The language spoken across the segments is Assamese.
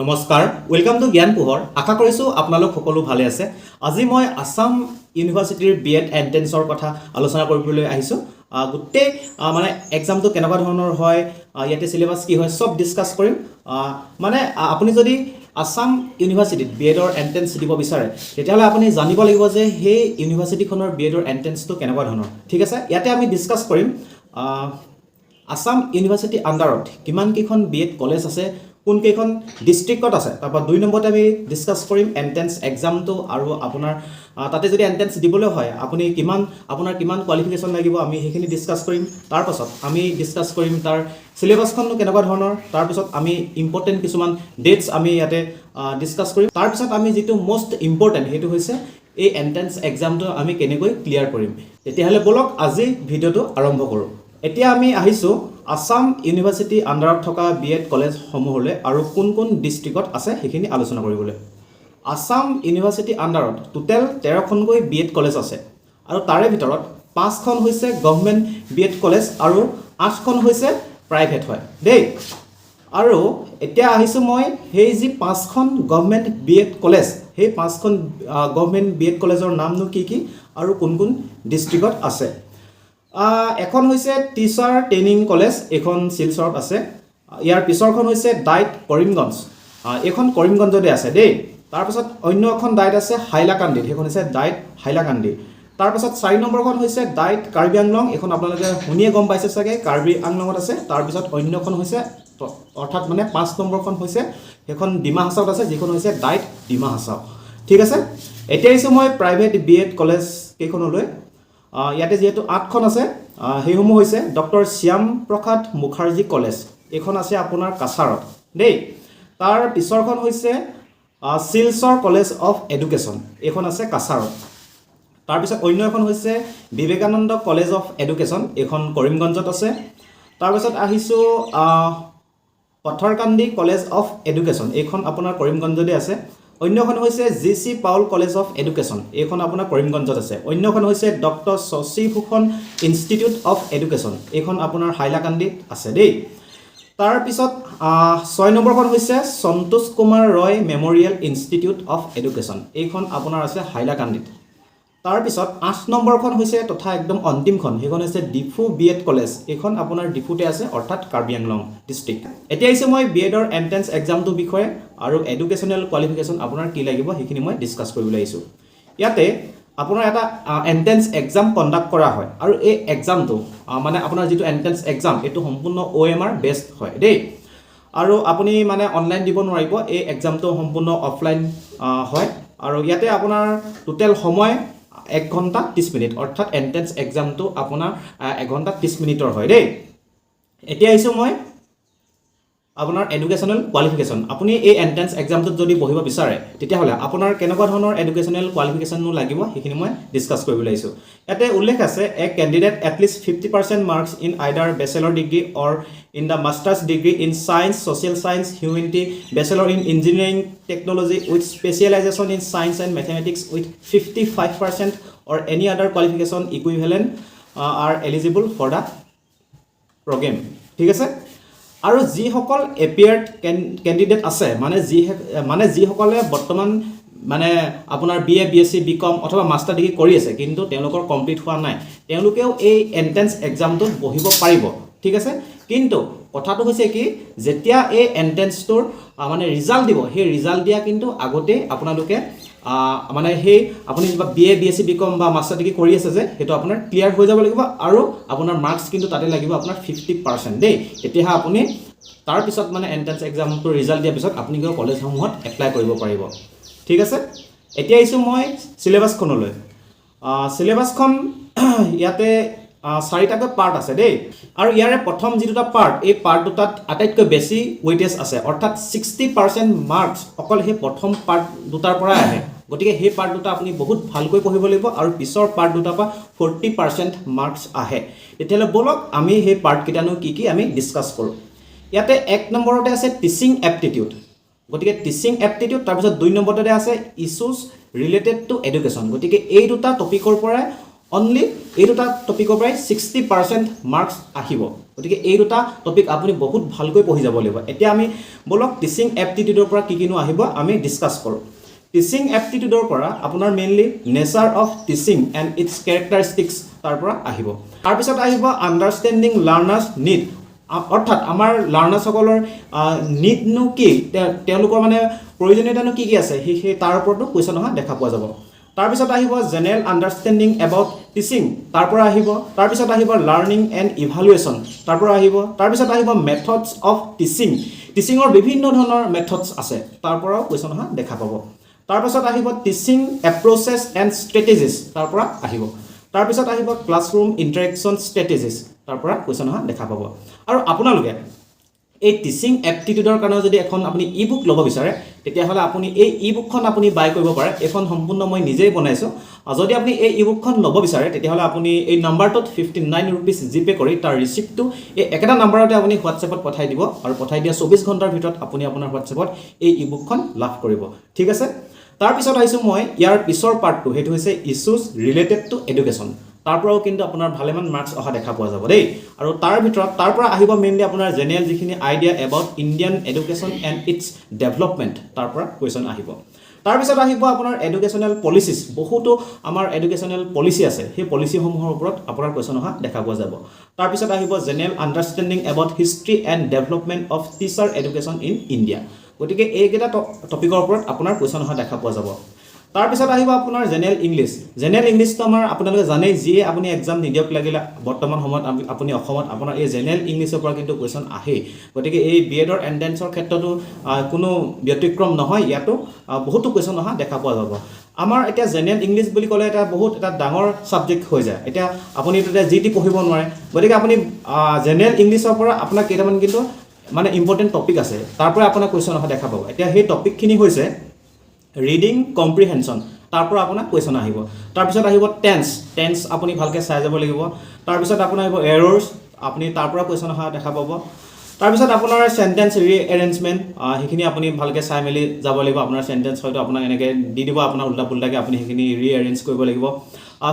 নমস্কাৰ ওয়েলকাম টু জ্ঞান পোহৰ আশা কৰিছোঁ আপোনালোক সকলো ভালে আছে আজি মই আসাম ইউনিভাৰ্চিটিৰ বিএড এন্ট্ৰেন্সৰ কথা আলোচনা কৰিবলৈ আহিছোঁ গোটেই মানে এক্সামটো কেনেকুৱা ধৰণৰ হয় ইয়াতে সিলেবাস কি হয় সব ডিসকাস কৰিম মানে আপুনি যদি আসাম ইউনিভাৰ্চিটিত বিএডৰ এন্ট্ৰেন্স দিব বিচাৰে তেতিয়াহ'লে আপুনি জানিব লাগিব যে সেই ইউনিভাৰ্চিটিখনৰ বিএডৰ এন্ট্ৰেন্সটো কেনেকুৱা ধৰণৰ ঠিক আছে ইয়াতে আমি ডিসকাস কৰিম আসাম ইউনিভাৰ্চিটি আন্ডাৰত কিমান কেইখন বিএড কলেজ আছে কোন কেইখন ডিস্ট্ৰিক্টত আছে তাৰপৰা 2 নম্বৰতে আমি ডিসকাস কৰিম এন্ট্ৰেন্স এক্সামটো আৰু আপোনাৰ তাতে যদি এন্ট্ৰেন্স দিবলৈ হয় আপুনি আপোনাৰ কিমান কোৱালিফিকেশন লাগিব আমি হেখিনি ডিসকাস কৰিম তাৰ পাছত আমি ডিসকাস কৰিম তাৰ সিলেবাসখনটো কেনেকুৱা ধৰণৰ তাৰ পাছত আমি ইম্পৰ্টেন্ট কিছুমান ডেটস আমি ইয়াতে ডিসকাস কৰিম তাৰ পাছত আমি যেটো মোস্ট ইম্পৰ্টেন্ট হেতু হৈছে এই এন্ট্ৰেন্স এক্সামটো আমি কেনেকৈ ক্লিয়াৰ কৰিম তেতিয়াহ'লে বলক আজি ভিডিওটো আৰম্ভ কৰোঁ এতিয়া আমি আহিছো আসাম ইউনিভাৰ্চিটি আন্ডাৰত থকা বিএড কলেজ সমূহলৈ আৰু কোন কোন ডিস্ট্ৰিক্টত আছে হেখিনি আলোচনা কৰিবলৈ আসাম ইউনিভাৰ্চিটি আন্ডাৰত টোটাল 13খনকৈ বিএড কলেজ আছে আৰু তাৰে ভিতৰত 5খন হৈছে গভৰ্ণমেণ্ট বিএড কলেজ আৰু 8খন হৈছে প্ৰাইভেট হয় দেই আৰু এতিয়া আহিছো মই হেই যি 5খন গভৰ্ণমেণ্ট বিএড কলেজ হেই 5খন গভৰ্ণমেণ্ট বিএড কলেজৰ নামনো কি আৰু কোন কোন ডিস্ট্ৰিক্টত আছে এখন হৈছে টিচাৰ ট্ৰেইনিং কলেজ এখন শিলচৰত আছে ইয়াৰ পিছৰখন হৈছে ডাইট কৰিমগঞ্জ এখন কৰিমগঞ্জতে আছে দেই তাৰ পাছত অন্য এখন ডাইট আছে হাইলাকান্দি এখন হৈছে ডাইট হাইলাকান্দি তাৰ পাছত 4 নম্বৰখন হৈছে ডাইট কাৰ্বি আংলং এখন আপোনালোকে শুনিয়ে গম পাইছে চাগে কাৰ্বি আংলঙত আছে তাৰ পিছত অন্যখন হৈছে অৰ্থাৎ মানে 5 নম্বৰখন হৈছে এখন ডিমা হাছাওত আছে যিখন হৈছে ডাইট ডিমা হাছাও ঠিক আছে এতিয়া হৈছে মই প্ৰাইভেট বিএড কলেজ কেইখনলৈ ইয়াতে যেহেতু 8খন আছে হেইসমূহ হৈছে ডক্টৰ শ্যাম প্ৰসাদ মুখাৰ্জী কলেজ এখন আছে আপোনাৰ কাছাৰত দেই তাৰ পিছৰখন হৈছে শিলচৰ কলেজ অফ এডুকেশ্যন এখন আছে কাছাৰত তাৰ পিছত অন্য এখন হৈছে বিবেকানন্দ কলেজ অফ এডুকেশ্যন এখন কৰিমগঞ্জত আছে তাৰ পিছত আহিছো পথৰকান্দি কলেজ অফ এডুকেশ্যন এখন আপোনাৰ কৰিমগঞ্জতে আছে অন্যখন হৈছে GC Paul college of education এখন আপোনাৰ কৰিমগঞ্জত আছে অন্যখন হৈছে doctor Shashi Bhushan institute of education এখন আপোনাৰ হাইলাকান্দিত আছে দেই তাৰ পিছত 6 নম্বৰখন হৈছে সন্তোষ কুমাৰ ৰয় মেমৰিয়েল ইনষ্টিটিউট অফ এডুকেশ্যন এখন আপোনাৰ আছে হাইলাকান্দিত তাৰ পিছত 8 নম্বৰখন হৈছে তথা একদম অন্তিমখন হেখন হৈছে ডিফু বিএড কলেজ এখন আপোনাৰ ডিফুতে আছে অৰ্থাৎ কাৰ্বি আংলং ডিস্ট্ৰিক্ট এতিয়া হৈছে মই বিএডৰ এন্ট্ৰেন্স এক্সামটো বিষয়ে আৰু এডুকেশ্যনেল কোৱালিফিকেশন আপোনাৰ কি লাগিব হেখিনি মই ডিসকাস কৰিবলৈ আহিছো ইয়াতে আপোনাৰ এটা এন্ট্ৰেন্স এক্সাম কণ্ডাক্ট কৰা হয় আৰু এই এক্সামটো মানে আপোনাৰ যেটো এন্ট্ৰেন্স এক্সাম এটো সম্পূৰ্ণ OMR বেসড হয় দেই আৰু আপুনি মানে অনলাইন দিব নোৱাৰিব এই এক্সামটো সম্পূৰ্ণ অফলাইন হয় আৰু ইয়াতে আপোনাৰ টোটাল সময় 1 ঘণ্টা 30 মিনিট অৰ্থাৎ এন্ট্ৰেন্স এক্সামটো আপোনাৰ 1 ঘণ্টা 30 মিনিটৰ হয় দেই এতিয়া আহিছো মই আপোনাৰ এডুকেশ্যনেল কোৱালিফিকেশন আপুনি এই এন্ট্ৰেন্স এক্সামটোত যদি বহিব বিচাৰে তেতিয়াহলে আপোনাৰ কেনেকুৱা ধৰণৰ এডুকেশ্যনেল কোৱালিফিকেশননো লাগিব হেখিনি মই ডিসকাস কৰিবলৈ আহিছো ইয়াতে উল্লেখ আছে a candidate at least 50% marks in either bachelor degree or in the master's degree in science social science humanity bachelor in engineering technology with specialization in science and mathematics with 55% or any other qualification equivalent are eligible for the program ঠিক আছে আৰু যি সকল এপিয়াৰ্ড ক্যান্ডিডেট আছে মানে যি সকলে বৰ্তমান মানে আপোনাৰ বিএ বিএসসি বিকম অথবা মাস্টাৰ ডিগ্ৰী কৰি আছে কিন্তু তেওঁলোকৰ কমপ্লিট হোৱা নাই তেওঁলোকেও এই এন্ট্ৰেন্স এক্সামটোত বহিব পাৰিব ঠিক আছে কিন্তু কথাটো হৈছে কি যেতিয়া এই এন্ট্ৰেন্সটোৰ মানে ৰিজাল্ট দিব সেই ৰিজাল্ট দিয়া কিন্তু আগতে আপোনালোকে মানে সেই আপুনি বিএ বিএসসি বিকম বা মাস্টাৰ ডিগ্ৰী কৰি আছে যে হেতু আপোনাৰ ক্লিয়াৰ হৈ যাব লাগিব আৰু আপোনাৰ মাৰ্কস কিন্তু তাতে লাগিব আপোনাৰ 50% দেই এতিয়াহে আপুনি তাৰ পিছত মানে এন্ট্ৰেন্স এক্সামটোৰ ৰিজাল্ট দিয়া পিছত আপুনি গৈ কলেজসমূহত এপ্লাই কৰিব পাৰিব ঠিক আছে এতিয়া আহিছো মই সিলেবাসখনলৈ সিলেবাসখন ইয়াতে 4টাকৈ পাৰ্ট আছে দেই আৰু ইয়াৰে প্ৰথম যি দুটা পাৰ্ট এই পাৰ্ট দুটাত আটাইতকৈ বেছি ওয়েটেজ আছে অৰ্থাৎ 60% মাৰ্কস অকল হে প্ৰথম পাৰ্ট দুটাৰ পৰা আহে গতিকে হে পাৰ্ট দুটা আপুনি বহুত ভালকৈ পঢ়িব লাগিব আৰু পিছৰ পাৰ্ট দুটাৰ পৰা 40% মাৰ্কস আহে তেতিয়ালে বলক আমি হে পাৰ্ট কিটানো কি আমি ডিসকাস কৰো ইয়াতে 1 নম্বৰতে আছে টিচিং এপ্টিটিউড গতিকে টিচিং এপ্টিটিউড তাৰ পিছত 2 নম্বৰতে আছে ইস্যুজ ৰিলেটেড টু এডুকেশ্যন গতিকে এই দুটা টপিকৰ পৰা অনলি এই দুটা টপিকৰ পৰাই 60% মাৰ্কছ আহিব গতিকে এই দুটা টপিক আপুনি বহুত ভালকৈ পঢ়ি যাব লাগিব এতিয়া আমি বলক টিচিং এপ্টিটিউডৰ পৰা কি কিনো আহিব আমি ডিসকাস কৰোঁ টিচিং এপ্টিটিউডৰ পৰা আপোনাৰ mainly nature of teaching and it's characteristics তাৰ পৰা আহিব তাৰপিছত আহিব আণ্ডাৰষ্টেণ্ডিং লাৰ্নাৰ্ছ নিড অৰ্থাৎ আমাৰ লাৰ্নাৰ্ছসকলৰ নিডনো কি তেওঁলোকৰ মানে প্ৰয়োজনীয়তানো কি আছে সেই তাৰ ওপৰতো কুৱেশ্যন অহা দেখা পোৱা যাব তাৰপিছত আহিব জেনেৰেল আণ্ডাৰষ্টেণ্ডিং এবাউট টিচিং তাৰ পৰা আহিব তাৰপিছত আহিব লাৰ্নিং এণ্ড ইভালুৱেশ্যন তাৰ পৰা আহিব তাৰপিছত আহিব মেথডছ অফ টিচিঙৰ বিভিন্ন ধৰণৰ মেথডছ আছে তাৰ পৰাও কুৱেশ্যন অহা দেখা পাব তাৰপিছত আহিব টিচিং এপ্ৰ'চেছ এণ্ড ষ্ট্ৰেটেজিছ তাৰ পৰা আহিব তাৰপিছত আহিব ক্লাছৰুম ইণ্টাৰেকশ্যন ষ্ট্ৰেটেজিছ তাৰ পৰা কুৱেশ্যন অহা দেখা পাব আৰু আপোনালোকে এই টিচিং এপ্টিটিউডৰ কাৰণে যদি এখন আপুনি ই বুক ল'ব বিচাৰে তেতিয়াহ'লে আপুনি এই ই বুকখন আপুনি বাই কৰিব পাৰে এখন সম্পূৰ্ণ মই নিজেই বনাইছোঁ যদি আপুনি এই ই বুকখন ল'ব বিচাৰে তেতিয়াহ'লে আপুনি এই নাম্বাৰটোত 59 ৰুপিজ জিপে কৰি তাৰ ৰিচিপ্টটো এই একেটা নাম্বাৰতে আপুনি হোৱাটছএপত পঠাই দিব আৰু পঠাই দিয়া 24 ঘণ্টাৰ ভিতৰত আপুনি আপোনাৰ হোৱাটছএপত এই ই বুকখন লাভ কৰিব ঠিক আছে তাৰপিছত আহিছোঁ মই ইয়াৰ পিছৰ পাৰ্টটো সেইটো হৈছে ইছ্যুজ ৰিলেটেড টু এডুকেশ্যন তাৰ পৰাও কিন্তু আপোনাৰ ভালেমান মাৰ্কছ অহা দেখা পোৱা যাব দেই আৰু তাৰ ভিতৰত তাৰ পৰা আহিব মেইনলি আপোনাৰ জেনেৰেল যিখিনি idea about Indian education and its development তাৰ পৰা কুৱেশ্যন আহিব তাৰপিছত আহিব আপোনাৰ এডুকেশ্যনেল পলিচিছ বহুতো আমাৰ এডুকেশ্যনেল পলিচি আছে সেই পলিচিসমূহৰ ওপৰত আপোনাৰ কুৱেশ্যন অহা দেখা পোৱা যাব তাৰপিছত আহিব general understanding about history and development of teacher education in India গতিকে এইকেইটা টপিকৰ ওপৰত আপোনাৰ কুৱেশ্যন অহা দেখা পোৱা যাব তাৰপিছত আহিব আপোনাৰ জেনেৰেল ইংলিছটো আমাৰ আপোনালোকে জানেই যিয়ে আপুনি এক্সাম নিদিয়ক লাগিলে বৰ্তমান সময়ত আপুনি অসমত আপোনাৰ এই জেনেৰেল ইংলিছৰ পৰা কিন্তু কুৱেশ্যন আহে গতিকে এই বিএডৰ এণ্ট্ৰেন্সৰ ক্ষেত্ৰতো কোনো ব্যতিক্ৰম নহয় ইয়াতো বহুতো কুৱেশ্যন অহা দেখা পোৱা যাব আমাৰ এতিয়া জেনেৰেল ইংলিছ বুলি ক'লে এটা বহুত এটা ডাঙৰ ছাবজেক্ট হৈ যায় এতিয়া আপুনি এতিয়া যি টি পঢ়িব নোৱাৰে গতিকে আপুনি জেনেৰেল ইংলিছৰ পৰা আপোনাক কেইটামান কিন্তু মানে ইম্পৰ্টেণ্ট টপিক আছে তাৰ পৰা আপোনাৰ কুৱেশ্যন অহা দেখা পাব এতিয়া সেই টপিকখিনি হৈছে ৰিডিং কম্প্ৰিহেনশ্যন তাৰ পৰা আপোনাৰ কুৱেশ্যন আহিব তাৰপিছত আহিব টেন্স আপুনি ভালকৈ চাই যাব লাগিব তাৰপিছত আপোনাৰ আহিব এৰৰ্ছ আপুনি তাৰ পৰা কুৱেশ্যন অহা দেখা পাব তাৰপিছত আপোনাৰ চেণ্টেন্স ৰিএৰেঞ্জমেণ্ট সেইখিনি আপুনি ভালকৈ চাই মেলি যাব লাগিব আপোনাৰ চেণ্টেন্স হয়তো আপোনাক এনেকৈ দি দিব আপোনাৰ উল্টা পুল্টাকৈ আপুনি সেইখিনি ৰিএৰেঞ্জ কৰিব লাগিব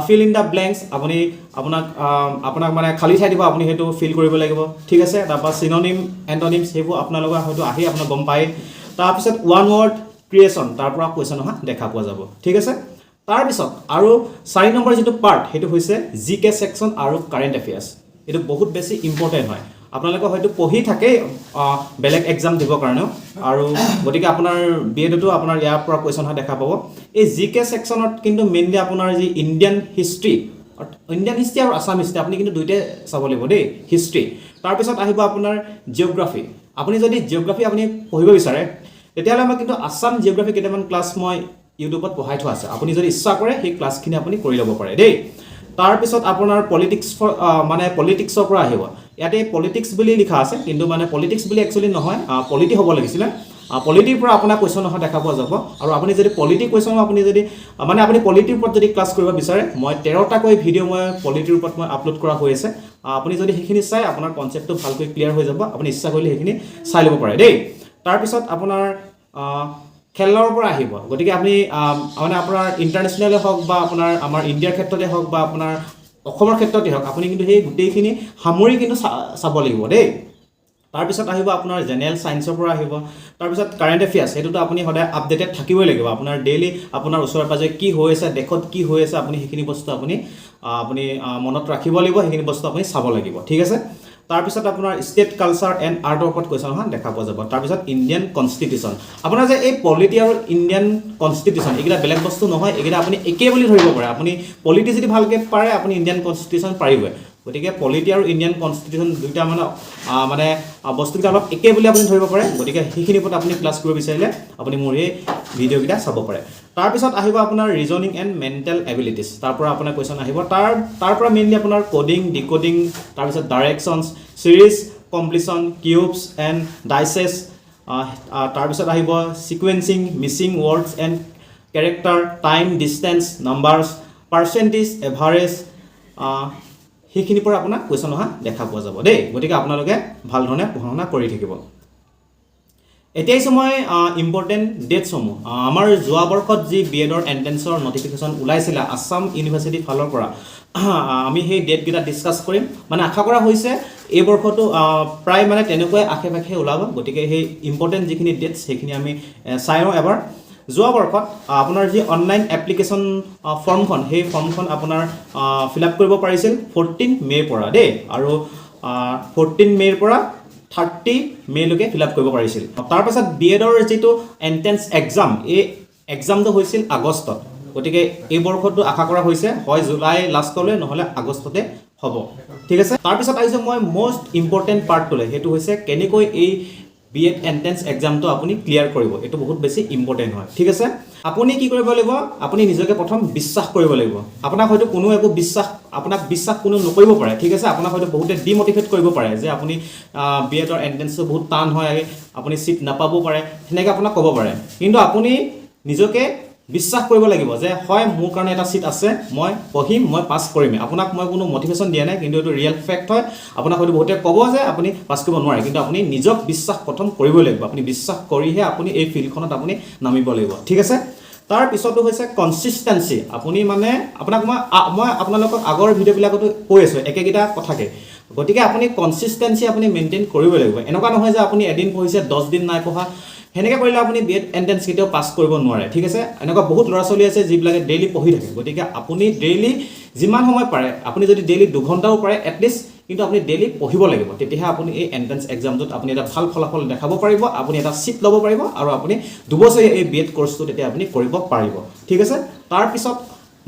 ফিল ইন দ্য ব্লেংকছ আপুনি আপোনাক মানে খালী ঠাই দিব আপুনি সেইটো ফিল কৰিব লাগিব ঠিক আছে তাৰপৰা চিননিম এণ্টনিমছ সেইবোৰ আপোনালোকৰ হয়তো আহি আপোনাক গম পায় তাৰপিছত ওৱান ৱৰ্ড ক্ৰিয়েশ্যন তাৰ পৰা কুৱেশ্যন অহা দেখা পোৱা যাব ঠিক আছে তাৰপিছত আৰু 4 নম্বৰ যিটো পাৰ্ট সেইটো হৈছে জিকে ছেকশ্যন আৰু কাৰেণ্ট এফেয়াৰ্ছ এইটো বহুত বেছি ইম্পৰ্টেণ্ট হয় আপোনালোকে হয়তো পঢ়ি থাকে বেলেগ এক্সাম দিবৰ কাৰণেও আৰু গতিকে আপোনাৰ বিএডতো আপোনাৰ ইয়াৰ পৰা কুৱেশ্যন অহা দেখা পাব এই জিকে ছেকশ্যনত কিন্তু মেইনলি আপোনাৰ যি ইণ্ডিয়ান হিষ্ট্ৰী আৰু আছাম হিষ্ট্ৰী আপুনি কিন্তু দুইটাই চাব লাগিব দেই হিষ্ট্ৰী তাৰপিছত আহিব আপোনাৰ জিঅ'গ্ৰাফী আপুনি যদি জিঅ'গ্ৰাফী আপুনি পঢ়িব বিচাৰে তেতিয়াহ'লে মই কিন্তু আছাম জিঅ'গ্ৰাফী কেইটামান ক্লাছ মই ইউটিউবত পঢ়াই থোৱা আছে আপুনি যদি ইচ্ছা কৰে সেই ক্লাছখিনি আপুনি কৰি ল'ব পাৰে দেই তাৰপিছত আপোনাৰ পলিটিক্সৰ পৰা আহিব ইয়াতে পলিটিক্স বুলি লিখা আছে কিন্তু মানে পলিটিক্স বুলি একচুৱেলি নহয় পলিটি হ'ব লাগিছিলে পলিটিৰ পৰা আপোনাৰ কুৱেশ্যন অহা দেখা পোৱা যাব আৰু আপুনি যদি পলিটি কুৱেশ্যন আপুনি যদি মানে আপুনি পলিটিৰ ওপৰত যদি ক্লাছ কৰিব বিচাৰে মই 13টাকৈ ভিডিঅ' মই পলিটিৰ ওপৰত মই আপলোড কৰা হৈ আছে আপুনি যদি সেইখিনি চাই আপোনাৰ কনচেপ্টটো ভালকৈ ক্লিয়াৰ হৈ যাব আপুনি ইচ্ছা কৰিলে সেইখিনি চাই ল'ব পাৰে দেই তাৰপিছত আপোনাৰ খেলৰ পৰা আহিব গতিকে আপুনি মানে আপোনাৰ ইণ্টাৰনেশ্যনেলে হওক বা আপোনাৰ আমাৰ ইণ্ডিয়াৰ ক্ষেত্ৰতে হওক বা আপোনাৰ অসমৰ ক্ষেত্ৰতে হওক আপুনি কিন্তু সেই গোটেইখিনি সামৰি কিন্তু চাব লাগিব দেই তাৰপিছত আহিব আপোনাৰ জেনেৰেল ছায়েন্সৰ পৰা আহিব তাৰপিছত কাৰেণ্ট এফেয়াৰ্ছ সেইটোতো আপুনি সদায় আপডেটেড থাকিবই লাগিব আপোনাৰ ডেইলি আপোনাৰ ওচৰে পাজৰে কি হৈ আছে দেশত কি হৈ আছে আপুনি সেইখিনি বস্তু আপুনি মনত ৰাখিব লাগিব সেইখিনি বস্তু আপুনি চাব লাগিব ঠিক আছে তাৰপিছত আপোনাৰ ষ্টেট কালচাৰ এণ্ড আৰ্টৰ ওপৰত কুৱেশ্যন অহা দেখা পোৱা যাব তাৰপিছত ইণ্ডিয়ান কনষ্টিটিউশ্যন আপোনাৰ যে এই পলিটি আৰু ইণ্ডিয়ান কনষ্টিটিউশ্যন এইকেইটা বেলেগ বস্তু নহয় এইকেইটা আপুনি একেই বুলি ধৰিব পাৰে আপুনি পলিটি যদি ভালকৈ পাৰে আপুনি ইণ্ডিয়ান কনষ্টিটিউশ্যন পাৰিবই গতিকে পলিটি আৰু ইণ্ডিয়ান কনষ্টিটিউশ্যন দুইটা মানে বস্তুকেইটা অলপ একে বুলি আপুনি ধৰিব পাৰে গতিকে সেইখিনিৰ ওপৰত আপুনি ক্লাছ কৰিব বিচাৰিলে আপুনি মোৰ এই ভিডিঅ'কেইটা চাব পাৰে তাৰপিছত আহিব আপোনাৰ ৰিজনিং এণ্ড মেণ্টেল এবিলিটিছ তাৰ পৰা আপোনাৰ কুৱেশ্যন আহিব তাৰ পৰা মেইনলি আপোনাৰ কোডিং ডিকোডিং তাৰপিছত directions series completion cubes and dices তাৰপিছত আহিব sequencing missing words and character time distance numbers percentage average সেইখিনিৰ পৰা আপোনাৰ কুৱেশ্যন অহা দেখা পোৱা যাব দেই গতিকে আপোনালোকে ভাল ধৰণে পঢ়া শুনা কৰি থাকিব এতিয়া এই সময় ইম্পৰ্টেণ্ট ডেটসমূহ আমাৰ যোৱা বৰ্ষত যি বি এডৰ এণ্ট্ৰেঞ্চৰ নটিফিকেশ্যন ওলাইছিলে আছাম ইউনিভাৰ্চিটিৰ ফালৰ পৰা আমি সেই ডেটকেইটা ডিছকাছ কৰিম মানে আশা কৰা হৈছে এই বৰ্ষতো প্ৰায় মানে তেনেকুৱাই আশে পাশে ওলাব গতিকে সেই ইম্পৰ্টেণ্ট যিখিনি ডেটছ সেইখিনি আমি চাই লওঁ এবাৰ যোৱা বৰ্ষত আপোনাৰ যি অনলাইন এপ্লিকেশ্যন ফৰ্মখন সেই ফৰ্মখন আপোনাৰ ফিল আপ কৰিব পাৰিছিল 14 মে'ৰ পৰা দেই আৰু 14 মে'ৰ পৰা 30 মে'লৈকে ফিল আপ কৰিব পাৰিছিল তাৰপাছত বি এডৰ যিটো এণ্ট্ৰেঞ্চ এক্সাম এই এক্সামটো হৈছিল আগষ্টত গতিকে এই বৰ্ষতো আশা কৰা হৈছে হয় জুলাই লাষ্টলৈ নহ'লে আগষ্টতে হ'ব ঠিক আছে তাৰপিছত আহিছোঁ মই মষ্ট ইম্পৰ্টেণ্ট পাৰ্টটোলৈ সেইটো হৈছে কেনেকৈ এই বি এড এণ্ট্ৰেঞ্চ এক্সামটো আপুনি ক্লিয়াৰ কৰিব এইটো বহুত বেছি ইম্পৰ্টেণ্ট হয় ঠিক আছে আপুনি কি কৰিব লাগিব আপুনি নিজকে প্ৰথম বিশ্বাস কৰিব লাগিব আপোনাক হয়তো কোনো একো বিশ্বাস কোনো নকৰিব পাৰে ঠিক আছে আপোনাক হয়তো বহুতে ডিমোটিভেট কৰিব পাৰে যে আপুনি বি এডৰ এণ্ট্ৰেঞ্চটো বহুত টান হয় আপুনি চিট নাপাব পাৰে সেনেকৈ আপোনাক ক'ব পাৰে কিন্তু আপুনি নিজকে বিশ্বাস কৰিব লাগিব যে হয় মোৰ কাৰণে এটা চিট আছে মই পঢ়িম মই পাছ কৰিম আপোনাক মই কোনো মটিভেশ্যন দিয়া নাই কিন্তু এইটো ৰিয়েল ফেক্ট হয় আপোনাক হয়তো বহুতে ক'ব যে আপুনি পাছ কৰিব নোৱাৰে কিন্তু আপুনি নিজক বিশ্বাস প্ৰথম কৰিবই লাগিব আপুনি বিশ্বাস কৰিহে আপুনি এই ফিল্ডখনত আপুনি নামিব লাগিব ঠিক আছে তাৰ পিছতো হৈছে কনসিষ্টেন্সি আপুনি মানে আপোনাক মই আপোনালোকক আগৰ ভিডিঅ'বিলাকতো কৈ আছোঁ একেকেইটা কথাকে গতিকে আপুনি কনসিষ্টেন্সি আপুনি মেইনটেইন কৰিবই লাগিব এনেকুৱা নহয় যে আপুনি এদিন পঢ়িছে 10 দিন নাই পঢ়া সেনেকৈ কৰিলে আপুনি বি এড এণ্ট্ৰেঞ্চ কেতিয়াও পাছ কৰিব নোৱাৰে ঠিক আছে এনেকুৱা বহুত ল'ৰা ছোৱালী আছে যিবিলাকে ডেইলি পঢ়ি থাকে গতিকে আপুনি ডেইলি যিমান সময় পাৰে আপুনি যদি ডেইলি 2 ঘণ্টাও পাৰে এটলিষ্ট কিন্তু আপুনি ডেইলি পঢ়িব লাগিব তেতিয়াহে আপুনি এই এণ্ট্ৰেঞ্চ এক্সামটোত আপুনি এটা ভাল ফলাফল দেখাব পাৰিব আপুনি এটা চিট ল'ব পাৰিব আৰু আপুনি দুবছৰীয়া এই বি এড কোৰ্চটো তেতিয়া আপুনি কৰিব পাৰিব ঠিক আছে তাৰপিছত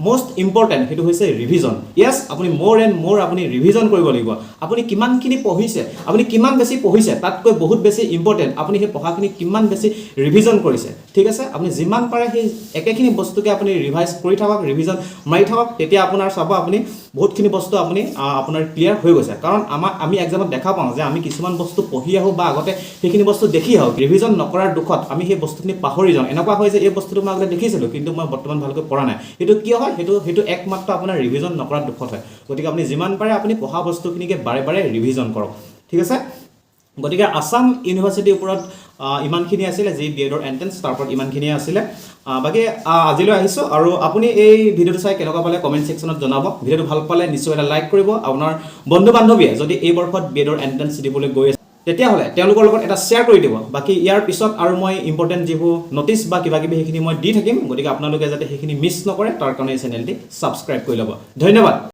most important হেতু হৈছে ৰিভিজন yes আপুনি more and more আপুনি ৰিভিজন কৰিব লাগিব আপুনি কিমানখিনি পঢ়িছে আপুনি কিমান বেছি পঢ়িছে তাতকৈ বহুত বেছি ইম্পৰ্টেন্ট আপুনি সেই পঢ়াখিনি কিমান বেছি ৰিভিজন কৰিছে ঠিক আছে আপুনি যিমান পাৰে সেই একেখিনি বস্তুকে আপুনি ৰিভাইজ কৰি থাকক ৰিভিজন মাৰি থাকক তেতিয়া আপোনাৰ চাব আপুনি বহুতখিনি বস্তু আপুনি আপোনাৰ ক্লিয়াৰ হৈ গৈছে কাৰণ আমি এক্সামত দেখা পাওঁ যে আমি কিছুমান বস্তু পঢ়ি আহো বা আগতে সেইখিনি বস্তু দেখি আহো ৰিভিজন নকৰাৰ দুখত আমি সেই বস্তুখিনি পাহৰি যাওঁ এনেকুৱা হয় যে এই বস্তুটো মই আগতে দেখিছিলো কিন্তু মই বৰ্তমান ভালকৈ পঢ়া নাই সেইটো কি হয় হেতু একমাত্ৰ আপোনাৰ ৰিভিজন নকৰাৰ দুখত হয় গতিকে আপুনি যিমান পাৰে আপুনি পঢ়া বস্তুখিনিকে বাৰে বাৰে ৰিভিজন কৰক ঠিক আছে গতিকে আসাম ইউনিভাৰ্চিটিৰ ওপৰত ইমানখিনি আছিল যি বি এডৰ এণ্ট্ৰেঞ্চ তাৰ ওপৰত ইমানখিনি আছিল বাকি আজিলৈ আহিছো আৰু আপুনি এই ভিডিঅটো চাই কেনেকুৱা পালে কমেন্ট সেকশনত জনাব ভিডিঅটো ভাল পালে নিশ্চয় এটা লাইক কৰিব আপোনাৰ বন্ধু বান্ধৱীয়ে যদি এই বৰ্ষত বি এডৰ এণ্ট্ৰেঞ্চ দিবলৈ গৈ তেতিয়াহ'লে তেওঁলোকৰ লগত এটা শ্বেয়াৰ কৰি দিব বাকি ইয়াৰ পিছত আৰু মই ইম্পৰ্টেন্ট যিবোৰ নটিচ বা কিবা কিবি সেইখিনি মই দি থাকিম গতিকে আপোনালোকে যাতে সেইখিনি মিছ নকৰে তাৰ কাৰণে এই চেনেলটি সাবস্ক্ৰাইব কৰি ল'ব ধন্যবাদ